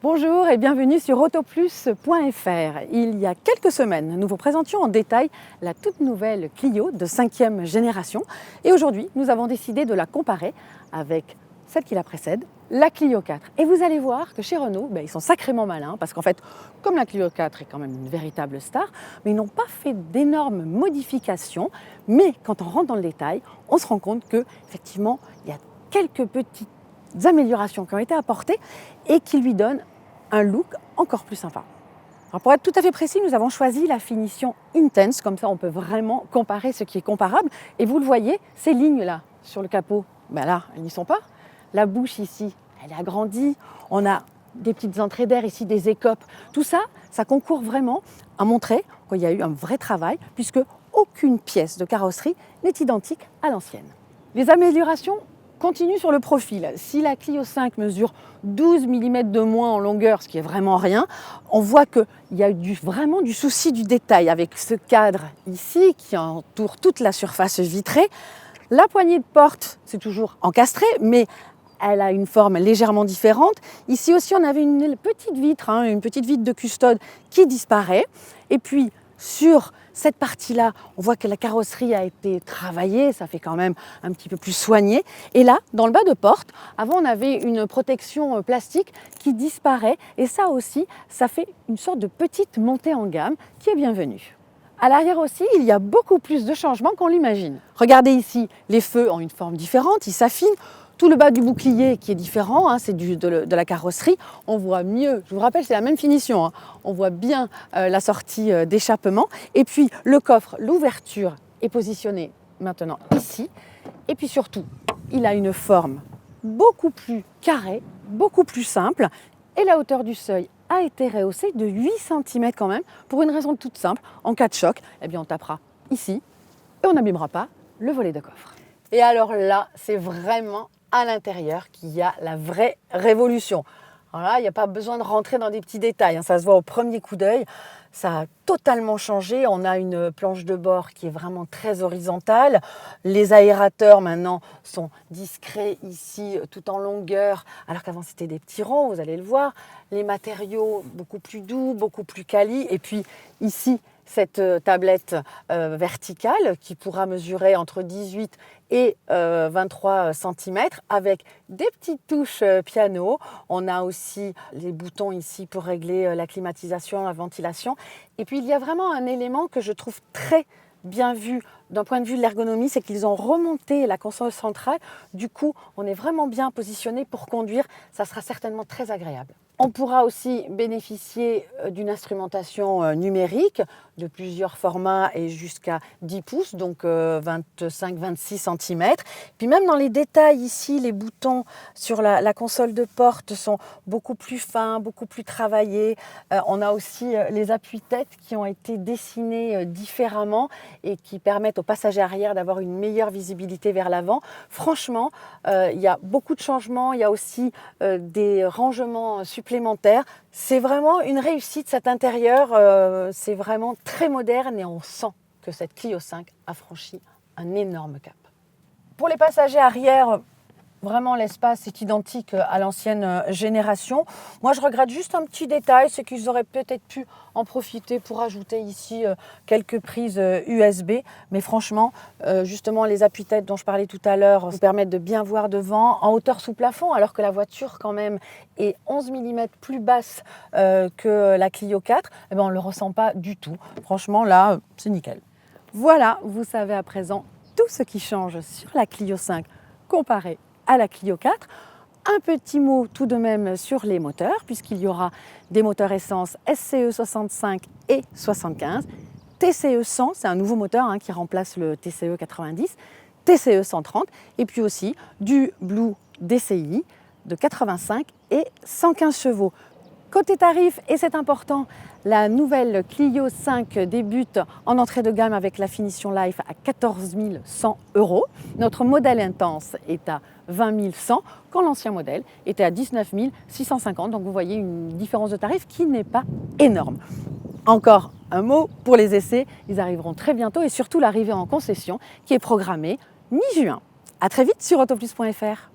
Bonjour et bienvenue sur autoplus.fr. Il y a quelques semaines, nous vous présentions en détail la toute nouvelle Clio de 5e génération. Et aujourd'hui, nous avons décidé de la comparer avec celle qui la précède, la Clio 4. Et vous allez voir que chez Renault, ils sont sacrément malins parce qu'en fait, comme la Clio 4 est quand même une véritable star, mais ils n'ont pas fait d'énormes modifications. Mais quand on rentre dans le détail, on se rend compte qu'effectivement, il y a quelques petites améliorations qui ont été apportées et qui lui donnent un look encore plus sympa. Alors pour être tout à fait précis, nous avons choisi la finition Intense, comme ça on peut vraiment comparer ce qui est comparable. Et vous le voyez, ces lignes-là sur le capot, là, elles n'y sont pas. La bouche ici, elle est agrandie. On a des petites entrées d'air ici, des écopes. Tout ça, ça concourt vraiment à montrer qu'il y a eu un vrai travail, puisque aucune pièce de carrosserie n'est identique à l'ancienne. Les améliorations continue sur le profil. Si la Clio 5 mesure 12 mm de moins en longueur, ce qui est vraiment rien, on voit qu'il y a vraiment du souci du détail avec ce cadre ici qui entoure toute la surface vitrée. La poignée de porte, c'est toujours encastré, mais elle a une forme légèrement différente. Ici aussi, on avait une petite vitre de custode qui disparaît. Et puis, sur cette partie-là, on voit que la carrosserie a été travaillée, ça fait quand même un petit peu plus soigné. Et là, dans le bas de porte, avant on avait une protection plastique qui disparaît. Et ça aussi, ça fait une sorte de petite montée en gamme qui est bienvenue. À l'arrière aussi, il y a beaucoup plus de changements qu'on l'imagine. Regardez ici, les feux ont une forme différente, ils s'affinent. Tout le bas du bouclier qui est différent, c'est de la carrosserie. On voit mieux, je vous rappelle, c'est la même finition. On voit bien la sortie d'échappement. Et puis le coffre, l'ouverture est positionnée maintenant ici. Et puis surtout, il a une forme beaucoup plus carrée, beaucoup plus simple. Et la hauteur du seuil a été rehaussée de 8 cm quand même, pour une raison toute simple. En cas de choc, on tapera ici et on n'abîmera pas le volet de coffre. Et alors là, c'est vraiment à l'intérieur qu'il y a la vraie révolution. Alors là, il n'y a pas besoin de rentrer dans des petits détails, ça se voit au premier coup d'œil. Ça a totalement changé. On a une planche de bord qui est vraiment très horizontale. Les aérateurs maintenant sont discrets ici, tout en longueur, alors qu'avant c'était des petits ronds, vous allez le voir. Les matériaux beaucoup plus doux, beaucoup plus quali. Et puis ici, cette tablette verticale qui pourra mesurer entre 18 et 23 cm avec des petites touches piano. On a aussi les boutons ici pour régler la climatisation, la ventilation. Et puis il y a vraiment un élément que je trouve très bien vu d'un point de vue de l'ergonomie, c'est qu'ils ont remonté la console centrale. Du coup, on est vraiment bien positionné pour conduire. Ça sera certainement très agréable. On pourra aussi bénéficier d'une instrumentation numérique de plusieurs formats et jusqu'à 10 pouces, donc 25-26 cm. Puis même dans les détails ici, les boutons sur la console de porte sont beaucoup plus fins, beaucoup plus travaillés. On a aussi les appuis-têtes qui ont été dessinés différemment et qui permettent aux passagers arrière d'avoir une meilleure visibilité vers l'avant. Franchement, il y a beaucoup de changements. Il y a aussi des rangements supplémentaires. C'est vraiment une réussite cet intérieur, c'est vraiment très moderne et on sent que cette Clio 5 a franchi un énorme cap. Pour les passagers arrière, vraiment l'espace est identique à l'ancienne génération. Moi je regrette juste un petit détail, c'est qu'ils auraient peut-être pu en profiter pour ajouter ici quelques prises USB. Mais franchement, justement les appuis-têtes dont je parlais tout à l'heure vous permettent de bien voir devant en hauteur sous plafond, alors que la voiture quand même est 11 mm plus basse que la Clio 4. On ne le ressent pas du tout. Franchement là, c'est nickel. Voilà, vous savez à présent tout ce qui change sur la Clio 5 comparé à la Clio 4. Un petit mot tout de même sur les moteurs, puisqu'il y aura des moteurs essence SCE 65 et 75. TCE 100, c'est un nouveau moteur qui remplace le TCE 90, TCE 130, et puis aussi du Blue DCI de 85 et 115 chevaux. Côté tarif, et c'est important, la nouvelle Clio 5 débute en entrée de gamme avec la finition Life à 14 100 €. Notre modèle intense est à 20 100, quand l'ancien modèle était à 19 650. Donc vous voyez une différence de tarif qui n'est pas énorme. Encore un mot pour les essais, ils arriveront très bientôt et surtout l'arrivée en concession qui est programmée mi-juin. À très vite sur autoplus.fr.